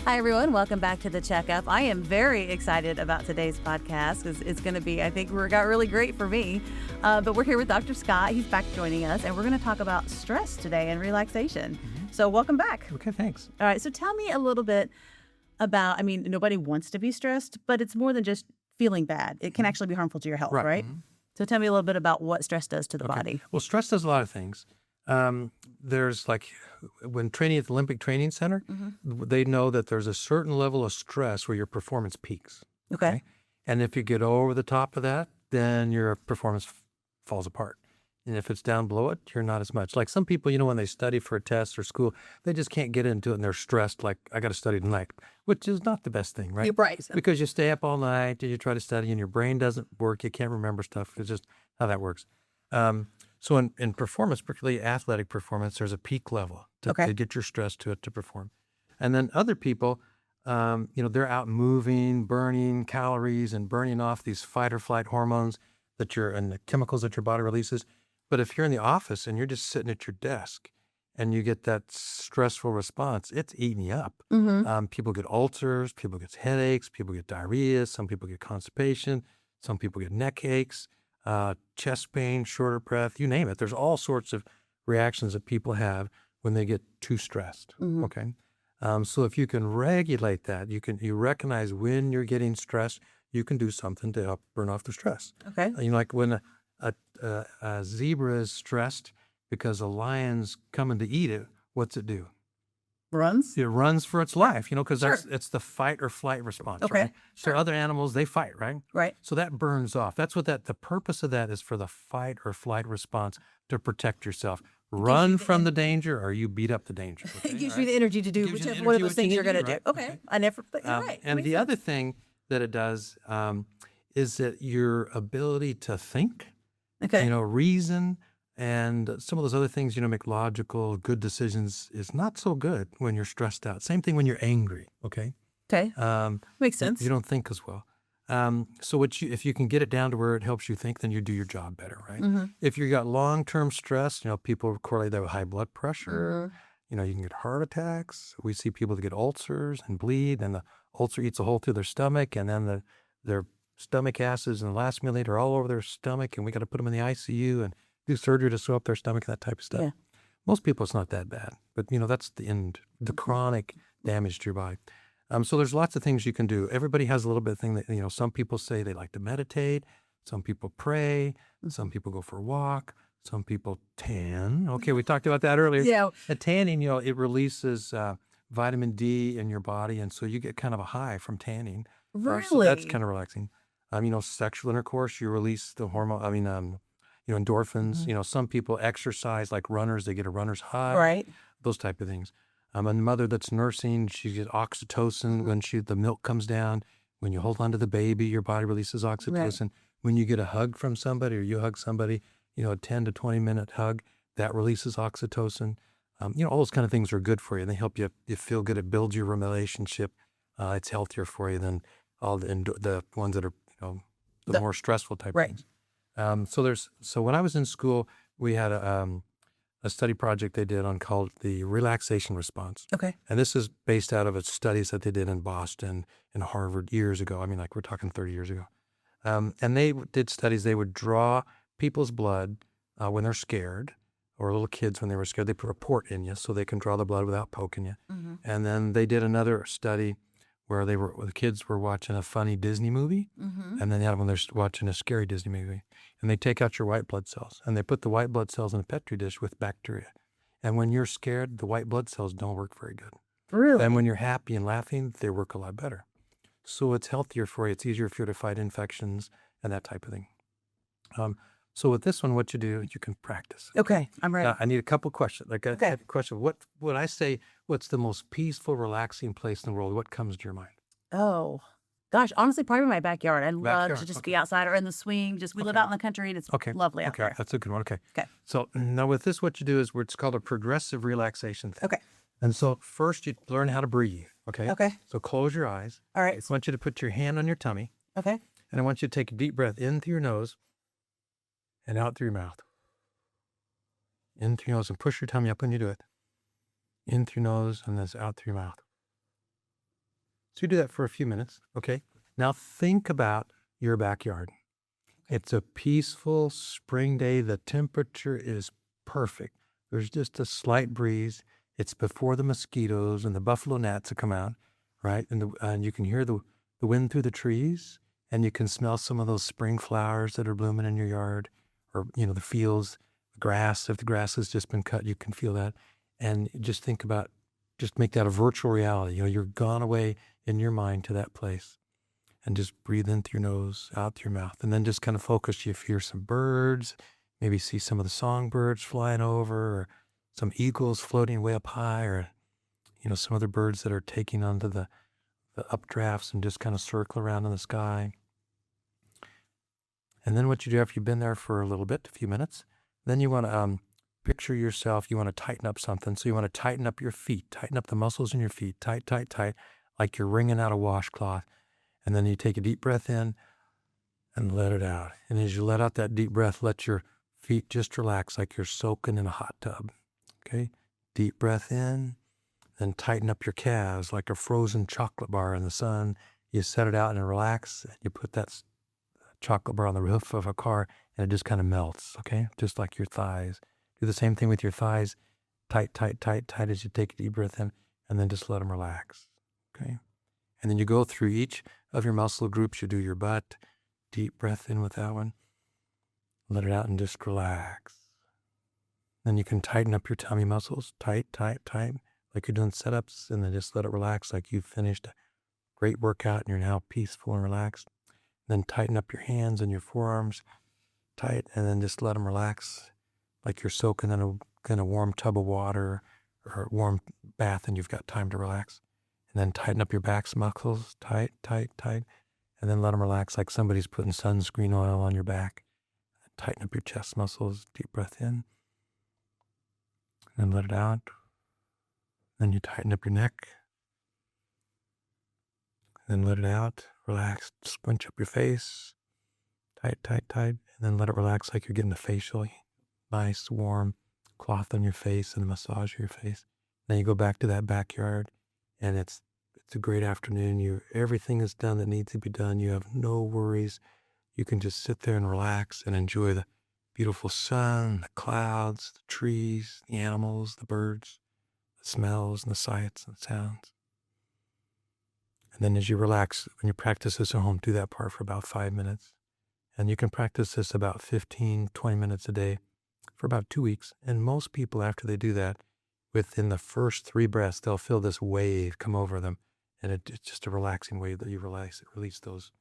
Hi, everyone. Welcome back to the checkup. I am very excited about today's podcast because it's going to be, I think, got really great for me. But we're here with Dr. Scott. He's back joining us, and we're going to talk about stress today and relaxation. So welcome back. Okay, thanks. All right. So tell me a little bit about, nobody wants to be stressed, but it's more than just feeling bad. It can actually be harmful to your health, right? So tell me a little bit about what stress does to the body. Well, stress does a lot of things. There's like when training at the Olympic Training Center, they know that there's a certain level of stress where your performance peaks. Okay. And if you get over the top of that, then your performance falls apart. And if it's down below it, you're not as much. Like some people, when they study for a test or school, they just can't get into it and they're stressed, like, I got to study tonight, which is not the best thing, right? Right. Because you stay up all night and you try to study and your brain doesn't work. You can't remember stuff. It's just how that works. So in performance, particularly athletic performance, there's a peak level to get your stress to perform. And then other people, they're out moving, burning calories and burning off these fight or flight hormones and the chemicals that your body releases. But if you're in the office and you're just sitting at your desk and you get that stressful response, it's eating you up. People get ulcers, people get headaches, people get diarrhea, some people get constipation, some people get neck aches, chest pain, shorter breath, you name it. There's all sorts of reactions that people have when they get too stressed. Okay. So if you can regulate that, you recognize when you're getting stressed, you can do something to help burn off the stress. Okay. Like when a zebra is stressed because a lion's coming to eat it, what's it do? Runs? It runs for its life, because it's the fight or flight response, right? So other animals, they fight, right? Right. So that burns off. That's what the purpose of that is, for the fight or flight response, to protect yourself. Run from the danger, or you beat up the danger. It gives you the energy to do whichever one of those things you're going to do. Right? Okay. I never, but you're right. And the other thing that it does is that your ability to think, reason, and some of those other things, make logical, good decisions is not so good when you're stressed out. Same thing when you're angry, okay? Okay. Makes sense. You don't think as well. So if you can get it down to where it helps you think, then you do your job better, right? If you got long-term stress, people correlate that with high blood pressure. You can get heart attacks. We see people that get ulcers and bleed, and the ulcer eats a hole through their stomach, and then their stomach acids and the last millate are all over their stomach, and we got to put them in the ICU and do surgery to sew up their stomach and that type of stuff. Yeah. Most people, it's not that bad, but that's the end, the chronic damage to your body. So there's lots of things you can do. Everybody has a little bit of thing that, some people say they like to meditate, some people pray, some people go for a walk, some people tan. Okay, we talked about that earlier. Yeah. The tanning, it releases vitamin D in your body, and so you get kind of a high from tanning. Really? So that's kind of relaxing. Sexual intercourse, you release the hormone, endorphins. Some people exercise, like runners, they get a runner's high. Right. Those type of things. A mother that's nursing, she gets oxytocin when the milk comes down. When you hold on to the baby, your body releases oxytocin. Right. When you get a hug from somebody, or you hug somebody, a 10 to 20 minute hug, that releases oxytocin. All those kind of things are good for you. They help you feel good. It builds your relationship. It's healthier for you than all the ones that are, the more stressful type things. So when I was in school, we had a study project they did called the relaxation response. Okay. And this is based out of studies that they did in Boston and Harvard years ago. We're talking 30 years ago. And they did studies. They would draw people's blood when they're scared, or little kids when they were scared. They put a port in you so they can draw the blood without poking you. And then they did another study where the kids were watching a funny Disney movie, and then the other one they're watching a scary Disney movie. And they take out your white blood cells, and they put the white blood cells in a Petri dish with bacteria. And when you're scared, the white blood cells don't work very good. Really? And when you're happy and laughing, they work a lot better. So it's healthier for you. It's easier for you to fight infections and that type of thing. So with this one, what you do, you can practice. Okay, I'm ready. I need a couple questions. I had a question. What would I say? What's the most peaceful, relaxing place in the world? What comes to your mind? Oh, gosh, honestly, probably my backyard. I love to just be outside or in the swing. We live out in the country, and it's lovely out there. That's a good one. Okay. Okay. So now with this, what you do is it's called a progressive relaxation thing. Okay. And so first you learn how to breathe. Okay. Okay. So close your eyes. All right. I want you to put your hand on your tummy. Okay. And I want you to take a deep breath in through your nose and out through your mouth. In through your nose, and push your tummy up when you do it. In through your nose and then out through your mouth. So you do that for a few minutes, okay? Now think about your backyard. It's a peaceful spring day. The temperature is perfect. There's just a slight breeze. It's before the mosquitoes and the buffalo gnats have come out, right? And you can hear the wind through the trees, and you can smell some of those spring flowers that are blooming in your yard, or the fields, the grass. If the grass has just been cut, you can feel that. And just think about, just make that a virtual reality. You're gone away in your mind to that place. And just breathe in through your nose, out through your mouth. And then just kind of focus. You hear some birds, maybe see some of the songbirds flying over, or some eagles floating way up high, or, some other birds that are taking onto the updrafts and just kind of circle around in the sky. And then what you do after you've been there for a little bit, a few minutes, then you want to picture yourself, you want to tighten up something. So you want to tighten up your feet, tighten up the muscles in your feet, tight, tight, tight, like you're wringing out a washcloth. And then you take a deep breath in and let it out. And as you let out that deep breath, let your feet just relax like you're soaking in a hot tub. Okay? Deep breath in, then tighten up your calves like a frozen chocolate bar in the sun. You set it out and relax. And you put that chocolate bar on the roof of a car, and it just kind of melts, okay? Just like your thighs. Do the same thing with your thighs. Tight, tight, tight, tight as you take a deep breath in, and then just let them relax, okay? And then you go through each of your muscle groups. You do your butt, deep breath in with that one. Let it out and just relax. Then you can tighten up your tummy muscles, tight, tight, tight, like you're doing sit-ups, and then just let it relax like you've finished a great workout and you're now peaceful and relaxed. Then tighten up your hands and your forearms, tight, and then just let them relax like you're soaking in a warm tub of water or a warm bath and you've got time to relax. And then tighten up your back muscles, tight, tight, tight. And then let them relax like somebody's putting sunscreen oil on your back. Tighten up your chest muscles, deep breath in. And then let it out. Then you tighten up your neck. Then let it out, relax, squinch up your face. Tight, tight, tight. And then let it relax like you're getting a facial. Nice, warm cloth on your face and a massage of your face. Then you go back to that backyard. And it's a great afternoon. Everything is done that needs to be done. You have no worries. You can just sit there and relax and enjoy the beautiful sun, the clouds, the trees, the animals, the birds, the smells and the sights and sounds. And then as you relax, when you practice this at home, do that part for about 5 minutes. And you can practice this about 15, 20 minutes a day for about 2 weeks. And most people, after they do that, within the first 3 breaths, they'll feel this wave come over them. And it's just a relaxing wave that you release those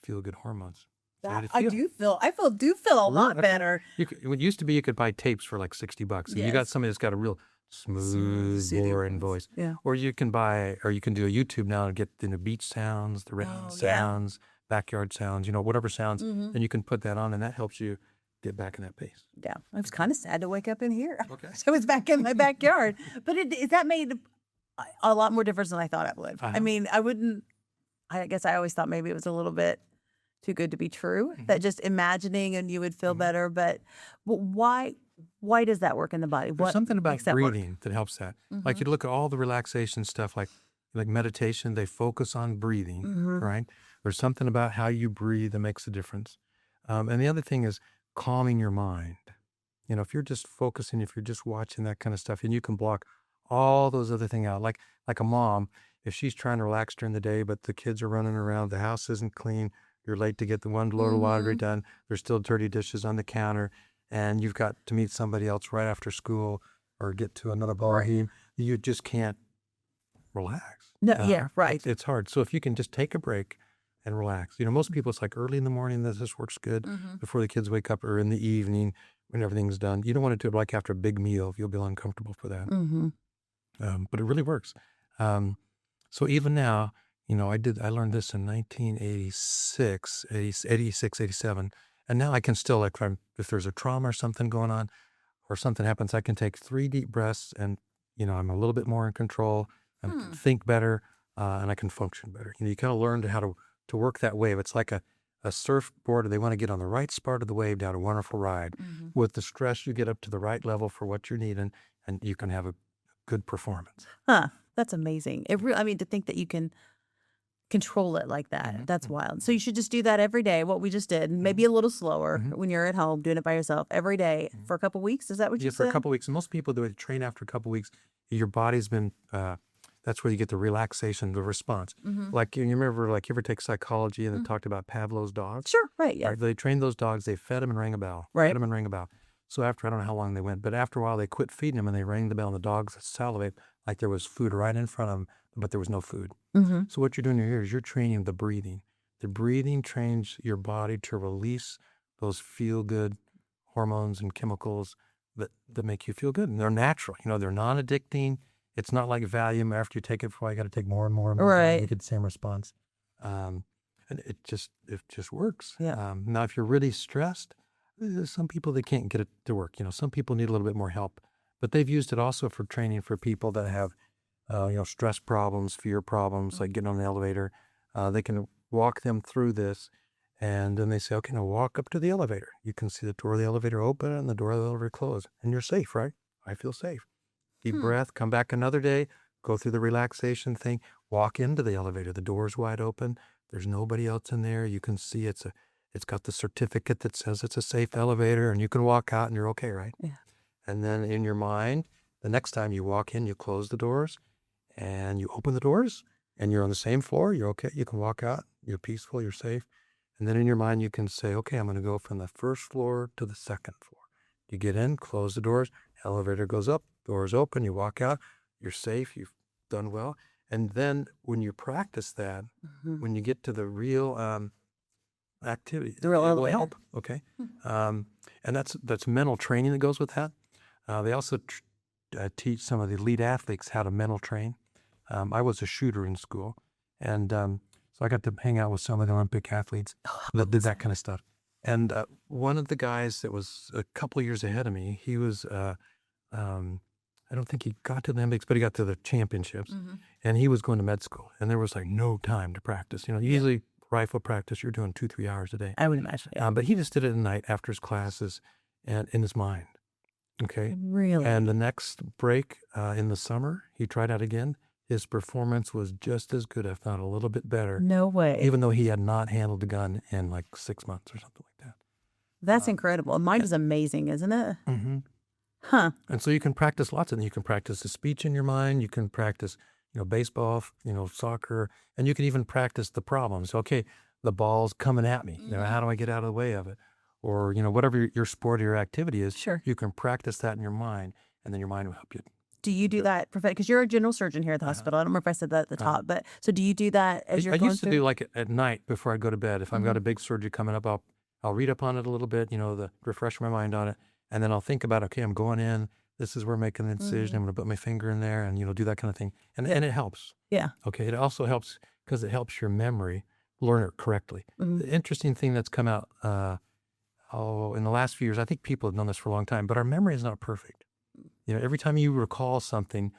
feel-good hormones. I do feel a lot better. It used to be you could buy tapes for like $60. And you got somebody that's got a real smooth, boring voice. Yeah. Or you can do a YouTube now and get the beach sounds, the rain sounds, backyard sounds, whatever sounds. And you can put that on, and that helps you get back in that pace. Yeah. I was kind of sad to wake up in here. Okay. So I was back in my backyard. But that made a lot more difference than I thought it would. I mean, I guess I always thought maybe it was a little bit too good to be true, that just imagining and you would feel better. But why does that work in the body? There's something about breathing that helps that. Like you look at all the relaxation stuff, like meditation, they focus on breathing, right? There's something about how you breathe that makes a difference. And the other thing is calming your mind. If you're just focusing, if you're just watching that kind of stuff, and you can block all those other things out, like a mom, if she's trying to relax during the day, but the kids are running around, the house isn't clean, you're late to get the one load of laundry done, there's still dirty dishes on the counter, and you've got to meet somebody else right after school or get to another ball game, you just can't relax. No, right. It's hard. So if you can just take a break and relax. Most people, it's like early in the morning that this works good, before the kids wake up, or in the evening when everything's done. You don't want to do it like after a big meal. You'll be uncomfortable for that. But it really works. So even now, I learned this in 1986, 87. And now I can still, if there's a trauma or something going on or something happens, I can take 3 deep breaths and, I'm a little bit more in control and think better, and I can function better. You kind of learn how to work that wave. It's like a surfboard. They want to get on the right part of the wave down a wonderful ride. With the stress, you get up to the right level for what you're needing, and you can have a good performance. That's amazing. To think that you can control it like that. That's wild. So you should just do that every day, what we just did, maybe a little slower when you're at home doing it by yourself every day for a couple weeks. Is that what you For said? a couple weeks. And most people do it, train after a couple weeks. Your body's been, that's where you get the relaxation, the response. Like you remember, like you ever take psychology and they talked about Pavlov's dogs? Sure. Right. Yeah. Right? They trained those dogs, they fed them and rang a bell. Right. Fed them and rang a bell. So after, I don't know how long they went, but after a while they quit feeding them and they rang the bell and the dogs salivate like there was food right in front of them, but there was no food. So what you're doing here is you're training the breathing. The breathing trains your body to release those feel-good hormones and chemicals that make you feel good. And they're natural. They're non-addicting. It's not like Valium. After you take it for a while, you got to take more and more and more. Right. You get the same response. And it just works. Yeah. Now, if you're really stressed, there's some people that can't get it to work. Some people need a little bit more help. But they've used it also for training for people that have stress problems, fear problems, like getting on the elevator. They can walk them through this, and then they say, okay, now walk up to the elevator. You can see the door of the elevator open and the door of the elevator close, and you're safe, right? I feel safe. Deep breath, come back another day, go through the relaxation thing, walk into the elevator. The door's wide open. There's nobody else in there. You can see it's got the certificate that says it's a safe elevator, and you can walk out and you're okay, right? Yeah. And then in your mind, the next time you walk in, you close the doors and you open the doors and you're on the same floor. You're okay. You can walk out. You're peaceful. You're safe. And then in your mind, you can say, okay, I'm going to go from the first floor to the second floor. You get in, close the doors, elevator goes up, doors open, you walk out, you're safe, you've done well. And then when you practice that, when you get to the real activity, The real it will elevator. help. Okay. And that's mental training that goes with that. They also teach some of the elite athletes how to mental train. I was a shooter in school, and so I got to hang out with some of the Olympic athletes that did that kind of stuff. And one of the guys that was a couple of years ahead of me, he was, I don't think he got to the Olympics, but he got to the championships, and he was going to med school, and there was like no time to practice. Usually rifle practice, you're doing 2-3 hours a day. I would imagine. Yeah. But he just did it at night after his classes and in his mind. Okay. Really? And the next break in the summer, he tried out again. His performance was just as good, if not a little bit better. No way. Even though he had not handled a gun in like 6 months or something like that. That's incredible. Mine is amazing, isn't it? Huh. And so you can practice lots of them. You can practice the speech in your mind. You can practice, baseball, soccer, and you can even practice the problems. Okay, the ball's coming at me. How do I get out of the way of it? Or, whatever your sport or your activity is, Sure. you can practice that in your mind, and then your mind will help you. Do you do that? Because you're a general surgeon here at the hospital. I don't remember if I said that at the top, but so do you do that as you're I going used to through? do like at night before I go to bed. If I've got a big surgery coming up, I'll read up on it a little bit, to refresh my mind on it. And then I'll think about, okay, I'm going in. This is where I'm making the incision. I'm going to put my finger in there and, do that kind of thing. And it helps. Yeah. Okay. It also helps because it helps your memory learn it correctly. The interesting thing that's come out, in the last few years, I think people have known this for a long time, but our memory is not perfect. Every time you recall something,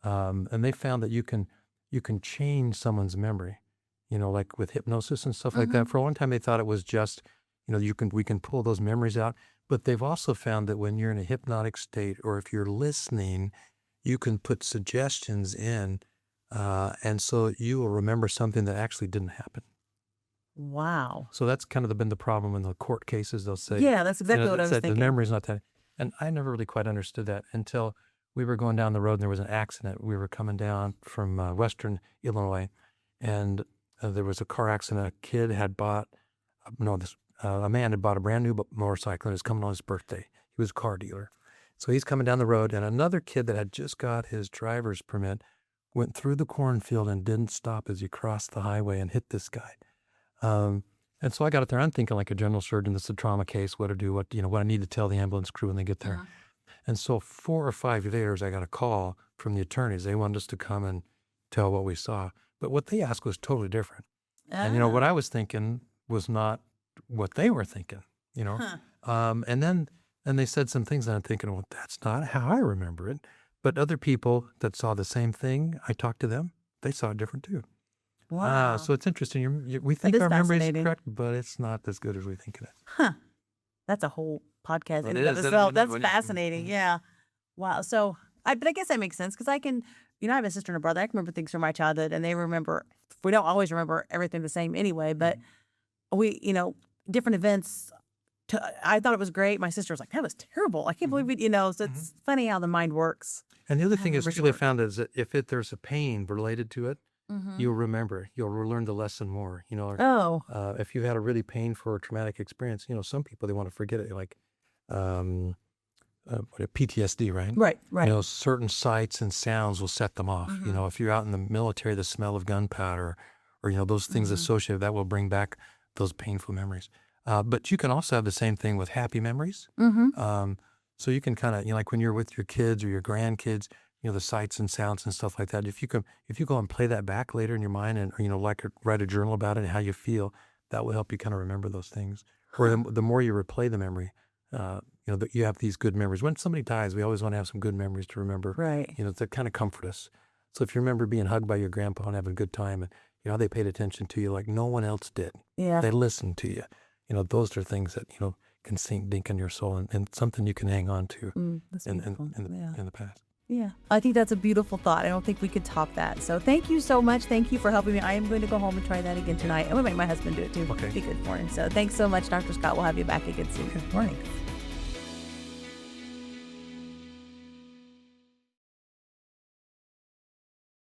and they found that you can change someone's memory, like with hypnosis and stuff like that. For a long time, they thought it was just, we can pull those memories out. But they've also found that when you're in a hypnotic state, or if you're listening, you can put suggestions in, and so you will remember something that actually didn't happen. Wow. So that's kind of been the problem in the court cases. They'll say, Yeah, that's exactly what I was the thinking. memory's not that. And I never really quite understood that until we were going down the road and there was an accident. We were coming down from western Illinois, and there was a car accident. A kid had bought, a man had bought a brand new motorcycle and it was coming on his birthday. He was a car dealer. So he's coming down the road, and another kid that had just got his driver's permit went through the cornfield and didn't stop as he crossed the highway and hit this guy. And so I got up there, I'm thinking like a general surgeon, this is a trauma case, what to do, what I need to tell the ambulance crew when they get there. And so 4 or 5 days later, I got a call from the attorneys. They wanted us to come and tell what we saw. But what they asked was totally different. And, what I was thinking was not what they were thinking, And then they said some things, and I'm thinking, well, that's not how I remember it. But other people that saw the same thing, I talked to them, they saw it different too. Wow. So it's interesting. We think is our memory is fascinating. correct, but it's not as good as we think it is. Huh. That's a whole podcast It in and of is, itself. That's when you- fascinating. Yeah. Wow. So, but I guess that makes sense because I can, I have a sister and a brother. I can remember things from my childhood, and they remember we don't always remember everything the same anyway, but we, different events. I thought it was great. My sister was like, that was terrible. I can't believe it, so it's funny how the mind works. And the other thing is really found is that if there's a pain related to it, you'll remember, you'll learn the lesson more, if you've had a really painful or traumatic experience, some people, they want to forget it, like PTSD, right? Right. Certain sights and sounds will set them off. If you're out in the military, the smell of gunpowder or those things associated, that will bring back those painful memories. But you can also have the same thing with happy memories. So you can kind of, like when you're with your kids or your grandkids, the sights and sounds and stuff like that. If you go and play that back later in your mind and, write a journal about it and how you feel, that will help you kind of remember those things. Or the more you replay the memory, that you have these good memories. When somebody dies, we always want to have some good memories to remember, right? To kind of comfort us. So if you remember being hugged by your grandpa and having a good time, and they paid attention to you like no one else did. Yeah, they listened to you. Those are things that can sink deep in your soul and something you can hang on to in the past. Yeah, I think that's a beautiful thought. I don't think we could top that. So thank you so much. Thank you for helping me. I am going to go home and try that again tonight. I'm going to make my husband do it too. Okay. Be good for him. So thanks so much, Dr. Scott. We'll have you back again soon. Good morning.